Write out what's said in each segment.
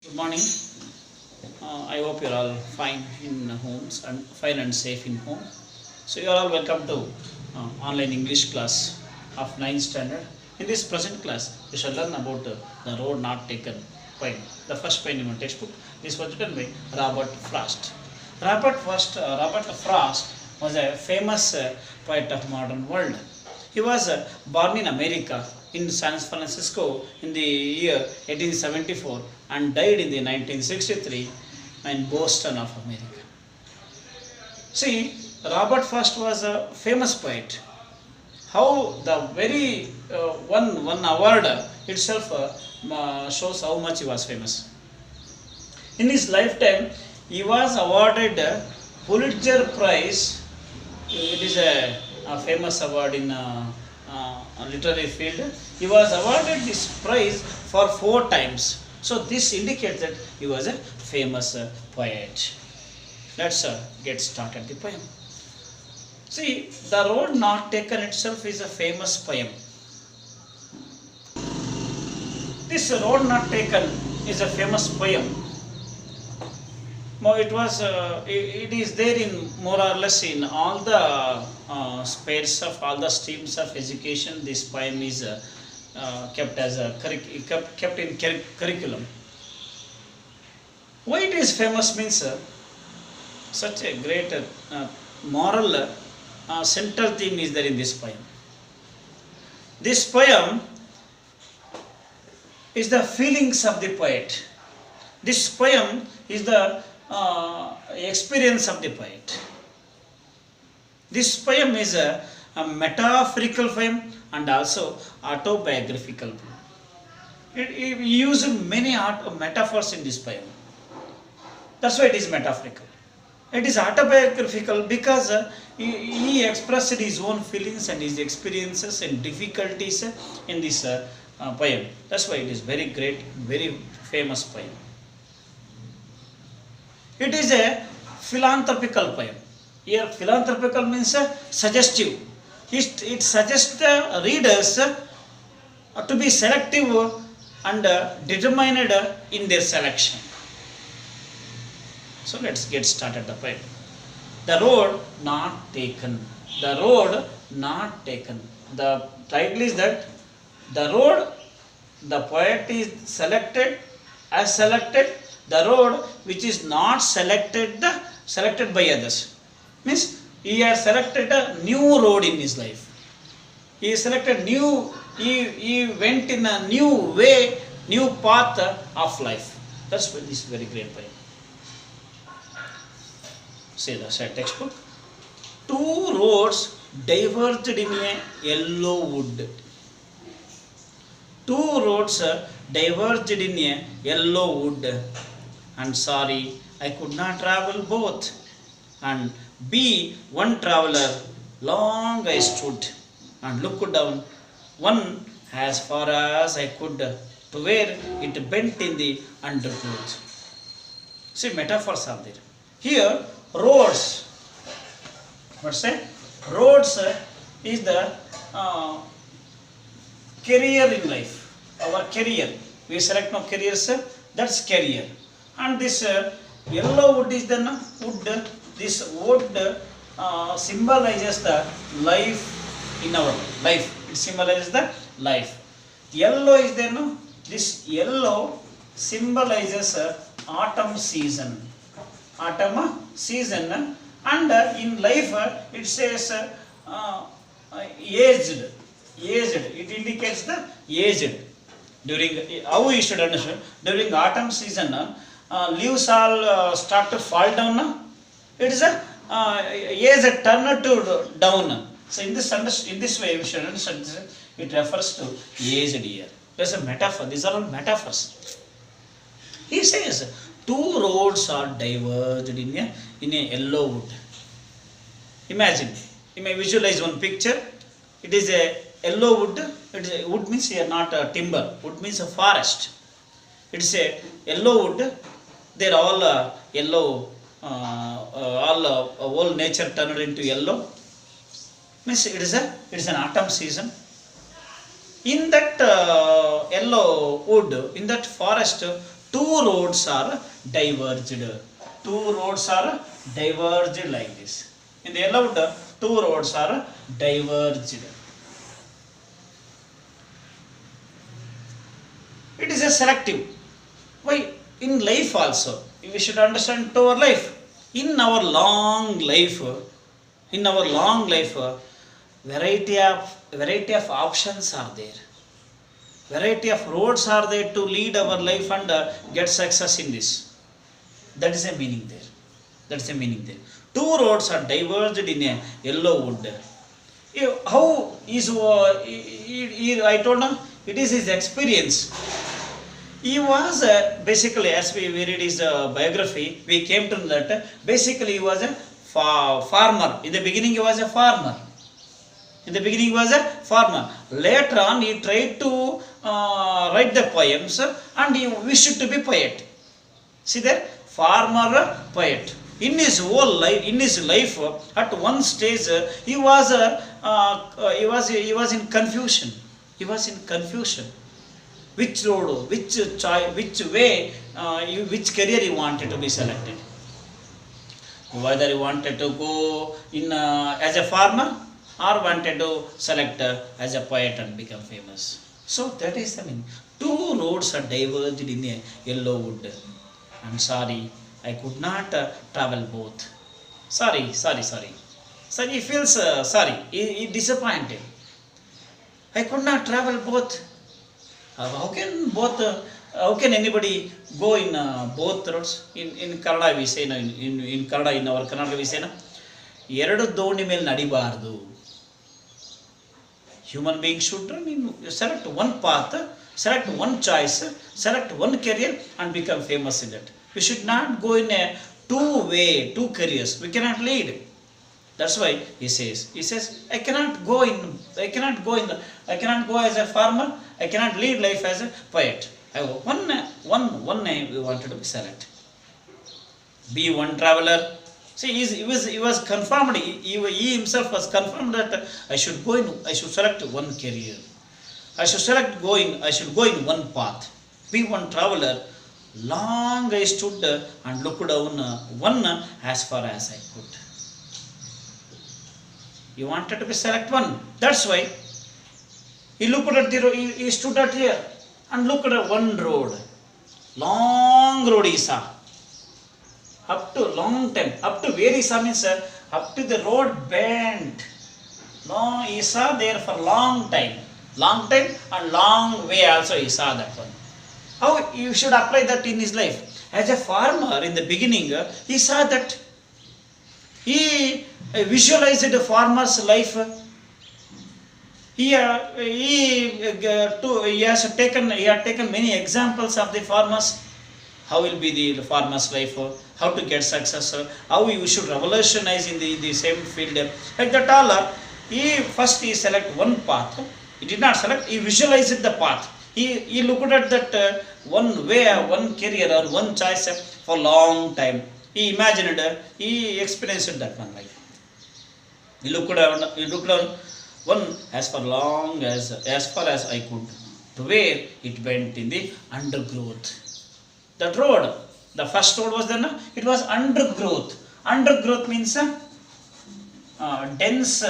Good morning. I hope you're all fine in homes and fine and safe in home. So you're all welcome to online English class of 9th standard. In this present class, we shall learn about the road not taken poem. The first poem in my textbook. This was written by Robert Frost. Robert Frost was a famous poet of modern world. He was born in America in San Francisco in the year 1874 and died in the 1963 in Boston of America. See, Robert Frost was a famous poet. How the very one award itself shows how much he was famous. In his lifetime, he was awarded Pulitzer Prize. It is a famous award in literary field. He was awarded this prize for 4 times. So this indicates that he was a famous poet. Let's get started the poem. See, the road not taken itself is a famous poem. This road not taken is a famous poem. It is there in more or less in all the spheres of all the streams of education. This poem is kept as a kept in curriculum. Why it is famous means such a great moral central theme is there in this poem. This poem is the feelings of the poet. This poem is the experience of the poet. This poem is a metaphorical poem and also autobiographical poem. It uses many metaphors in this poem. That's why it is metaphorical. It is autobiographical because he expressed his own feelings and his experiences and difficulties in this poem. That's why it is very great, very famous poem. It is a philanthropical poem. Here, philanthropical means suggestive. It suggests the readers to be selective and determined in their selection. So let's get started the poem. The road not taken. The road not taken. The title is that the road the poet is selected the road which is not selected by others. Means he has selected a new road in his life. He selected he went in a new way, new path of life. That's why this is very great poem. Say the textbook. 2 roads diverged in a yellow wood. 2 roads diverged in a yellow wood. And sorry, I could not travel both. And be one traveler, long I stood and looked down, one as far as I could, to where it bent in the undergrowth. See, metaphors are there. Here, roads. What's that? Roads is the career in life. Our career. We select no careers. That's career. And this yellow wood is the wood. This wood symbolizes the life in our life. It symbolizes the life. Yellow is there, no? This yellow symbolizes autumn season. Autumn season. And in life it says aged. It indicates the aged. During how we should understand, during autumn season leaves all start to fall down. It is a turn to down. So in this way we should understand this. It refers to aged here. There's a metaphor. These are all metaphors. He says 2 roads are diverged in a yellow wood. Imagine. You may visualize one picture. It is a yellow wood. Wood means here not a timber. Wood means a forest. It's a yellow wood. They're all yellow. All nature turned into yellow. Means it's an autumn season. In that yellow wood, in that forest, Two roads are diverged. Two roads are diverged like this. In the yellow, two roads are diverged. It is a selective. Why? In life also, we should understand to our life. In our long life, variety of options are there. Variety of roads are there to lead our life and get success in this. That is a meaning there. That's a meaning there. Two roads are diverged in a yellow wood. How is I told him it is his experience. He was basically, as we read his biography, we came to know that basically he was a farmer. In the beginning, he was a farmer. Later on, he tried to write the poems and he wished to be poet. See there, farmer, poet. In his whole life, at one stage, he was in confusion. Which road, which way, which career he wanted to be selected. Whether he wanted to go in as a farmer or wanted to select as a poet and become famous. So that is the meaning. Two roads are diverged in a yellow wood. I'm sorry, I could not travel both. Sorry. He feels sorry. He disappointed. I could not travel both. How can anybody go in both roads? In Kannada we say, in Kannada, in our Kannada we say, ಎರಡು ದೋಣಿ ಮೇಲೆ ನಡಿಬಾರದು. Human being should select one path, select one choice, select one career and become famous in that. We should not go in a two careers. We cannot lead. That's why he says, I cannot go as a farmer, I cannot lead life as a poet. One name we wanted to be select. Be one traveler. See, he was confirmed. He himself was confirmed that I should select one career. I should go in one path. Be one traveler. Long I stood and looked down one as far as I could. He wanted to be select one. That's why he looked at the road. He stood at here and looked at one road. Long road he saw. Up to long time. Up to where he saw means up to the road bent. Long he saw there for long time. Long time and long way also he saw that one. How you should apply that in his life? As a farmer in the beginning, he saw that. He visualized the farmer's life. He had taken many examples of the farmers. How will be the farmer's life? How to get success? How you should revolutionize in the same field? Like that all. He select one path. He did not select. He visualized the path. He looked at that one way, one career or one choice for long time. He imagined. He experienced that one life. He looked on one as far as I could, to where it went in the undergrowth. That road, the first road was then, it was undergrowth. Undergrowth means dense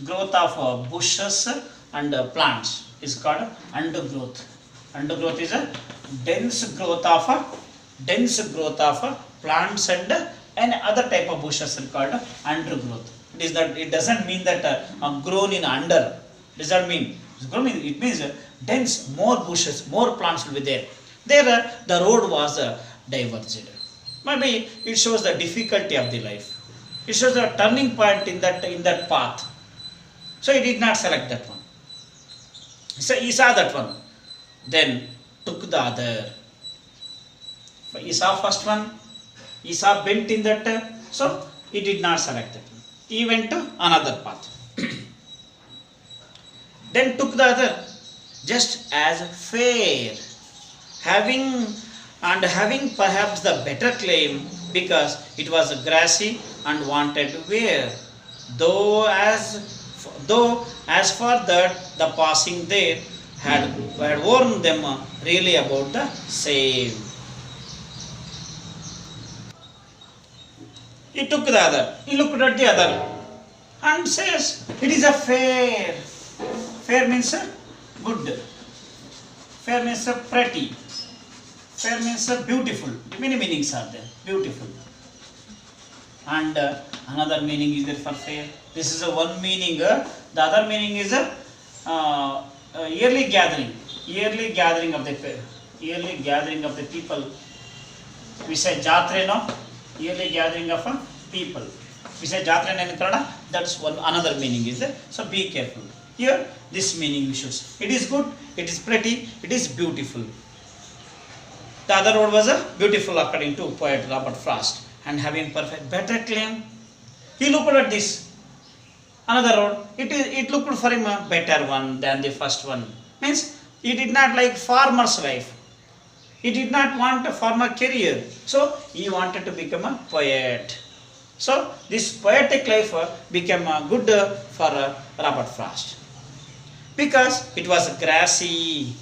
growth of bushes and plants is called undergrowth. Undergrowth is a dense growth of plants and other type of bushes is called undergrowth. It doesn't mean that grown in under. Does that mean? It means dense, more bushes, more plants will be there. There the road was diverged. Maybe it shows the difficulty of the life. It shows the turning point in that path. So he did not select that one. So he saw that one. Then took the other. He saw first one. He saw bent in that. So he did not select that one. He went to another path. Then took the other, just as fair, having perhaps the better claim, because it was grassy and wanted wear. Though as for that the passing there had warned them really about the same. He took the other. He looked at the other and says, it is a fair. Fair means good. Fair means pretty. Fair means beautiful. Many meanings are there. Beautiful. And another meaning is there for fair. This is a one meaning. The other meaning is yearly gathering. Yearly gathering of the people. We say jatre, no? Yearly gathering of people. We say jatre in Kannada. That's one another meaning is there. So be careful. Here, this meaning we should say. It is good. It is pretty. It is beautiful. The other word was beautiful according to poet Robert Frost. And having perfect better claim. He looked at this. Another word. It looked for him a better one than the first one. Means he did not like farmer's life. He did not want a farmer career. So he wanted to become a poet. So this poetic life became good for Robert Frost. Because it was grassy.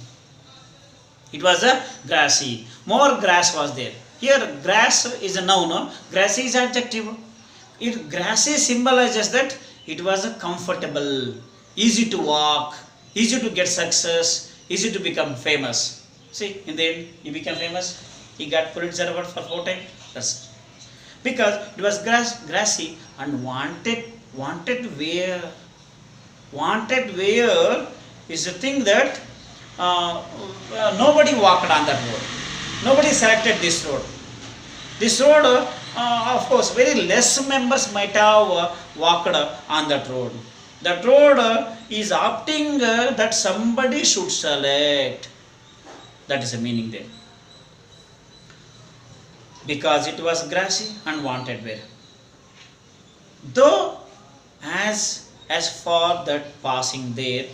It was grassy. More grass was there. Here grass is a noun. Grassy is adjective. Grassy symbolizes that it was comfortable, easy to walk, easy to get success, easy to become famous. See, in the end, he became famous. He got Pulitzer Award for 4 times. That's because it was grassy and wanted where is the thing that nobody walked on that road. Nobody selected this road. This road, of course, very less members might have walked on that road. That road is opting that somebody should select. That is the meaning there. Because it was grassy and wanted where. Though as for that passing there,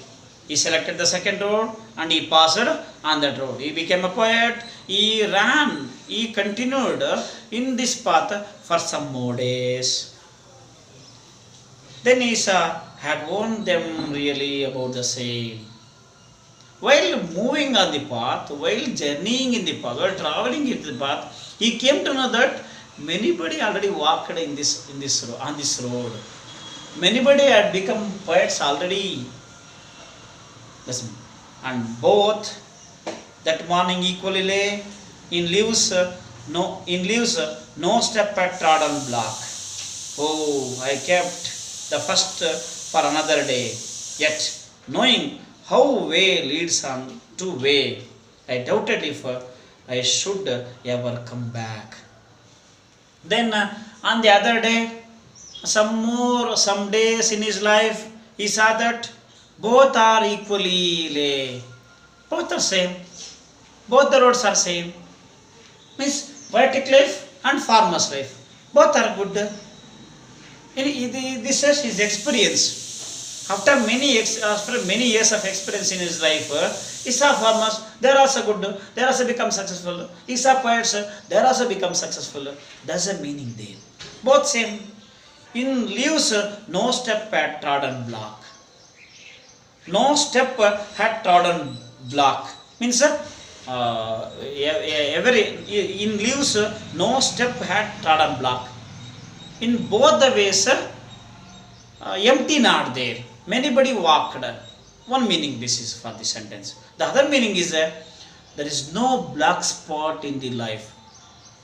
he selected the second road and he passed on that road. He became a poet. He ran. He continued in this path for some more days. Then he had warned them really about the same. While moving on the path, while journeying in the path, while traveling in the path, he came to know that manybody already walked on this road. Manybody had become poets already. Listen. And both that morning equally lay in leaves, no step had trodden block. Oh, I kept the first for another day. Yet, knowing how way leads on to way, I doubted if I should ever come back. Then on the other day, some days in his life, he saw that both are equally lay. Both are same. Both the roads are same. Means poetic life and farmer's life. Both are good. This is his experience. After many years of experience in his life, he saw farmers, they are also good, they also become successful. He saw poets, they are also become successful. There's a meaning there. Both same. In leaves, no step had trodden block. No step had trodden block. Means in leaves, no step had trodden block. In both the ways, empty not there. Manybody walked. One meaning this is for the sentence. The other meaning is there is no black spot in the life.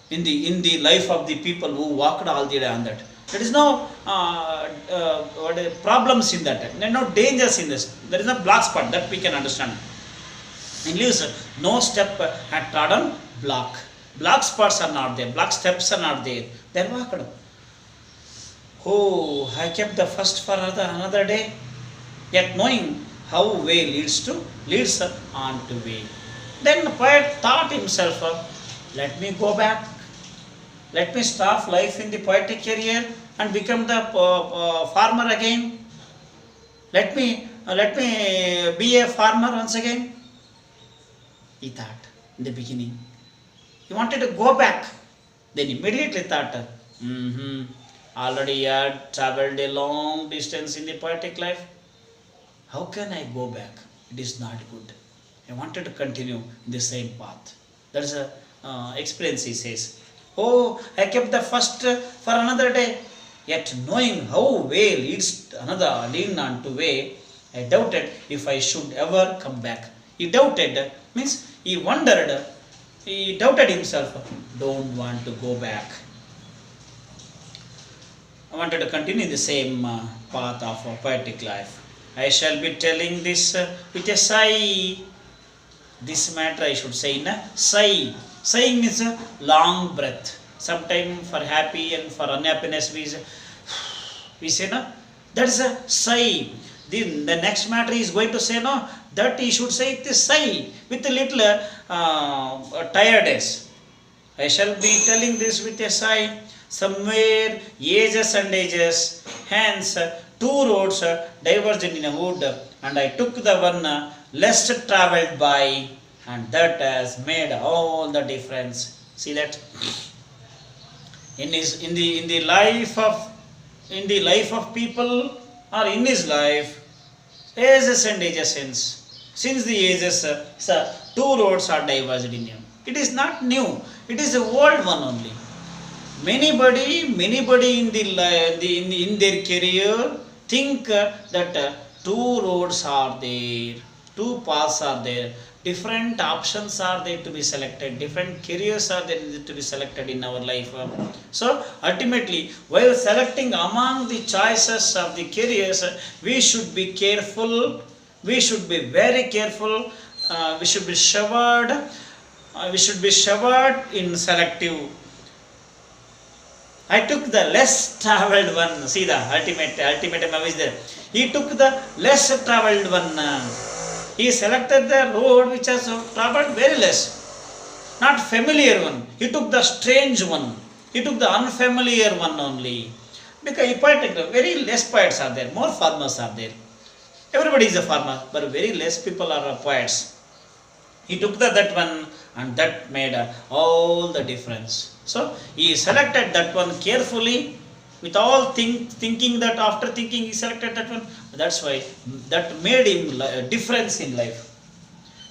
In the life of the people who walked all the day on that. There is no problems in that. There are no dangers in this. There is no black spot that we can understand. In leaves, no step had trodden block. Black spots are not there. Black steps are not there. They are walked. Oh, I kept the first for another day. Yet knowing how way leads on to way. Then the poet thought himself, let me go back. Let me start life in the poetic career and become the farmer again. Let me be a farmer once again. He thought in the beginning. He wanted to go back. Then immediately thought, already I had traveled a long distance in the poetic life. How can I go back? It is not good. I wanted to continue in the same path. That is a experience, he says. Oh, I kept the first for another day. Yet knowing how way leads another lean on to way, I doubted if I should ever come back. He doubted, means he wondered, he doubted himself, don't want to go back. I wanted to continue the same path of a poetic life. I shall be telling this with a sigh. This matter I should say in a sigh. Sighing means a long breath. Sometimes for happy and for unhappiness we say no. That's a sigh. The next matter is going to say no. That he should say it is sigh with a little tiredness. I shall be telling this with a sigh. Somewhere ages and ages, hence two roads diverged in a wood, and I took the one less travelled by, and that has made all the difference. See that in the life of people, or in his life, ages and ages since the ages, two roads are diverged in him. It is not new; it is a old one only. Many in their career think that two roads are there, two paths are there, different options are there to be selected, different careers are there to be selected in our life. So ultimately, while selecting among the choices of the careers, we should be careful. We should be very careful. We should be showered. We should be showered in selective. I took the less traveled one. See the ultimate is there. He took the less traveled one. He selected the road which has traveled very less. Not familiar one. He took the strange one. He took the unfamiliar one only. Because very less poets are there. More farmers are there. Everybody is a farmer, but very less people are poets. He took that one, and that made all the difference. So he selected that one carefully, with all thinking that after thinking he selected that one. That's why that made him a difference in life.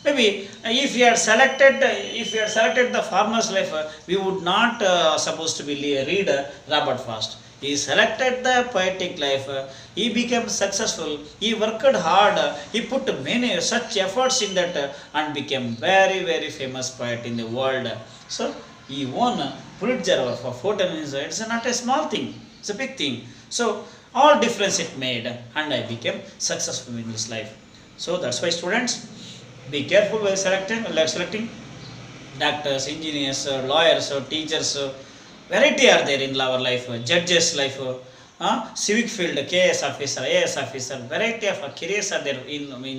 Maybe if he had selected the farmer's life, we would not supposed to be read Robert Frost. He selected the poetic life. He became successful. He worked hard. He put many such efforts in that and became very famous poet in the world. So he won Pulitzer for 14 years. It's not a small thing. It's a big thing. So all difference it made, and I became successful in this life. So that's why students, be careful while selecting doctors, engineers, lawyers, teachers. Variety are there in our life. Judges life, civic field, KS officer, AS officer. Variety of careers are there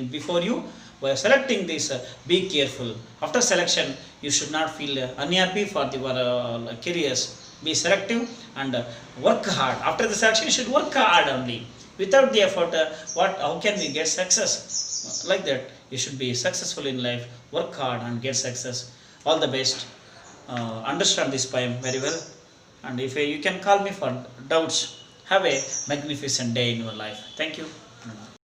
before you. While selecting this, be careful. After selection, you should not feel unhappy for your careers. Be selective and work hard. After the selection, you should work hard only. Without the effort, how can we get success? Like that, you should be successful in life. Work hard and get success. All the best. Understand this poem very well. And if you can call me for doubts, have a magnificent day in your life. Thank you.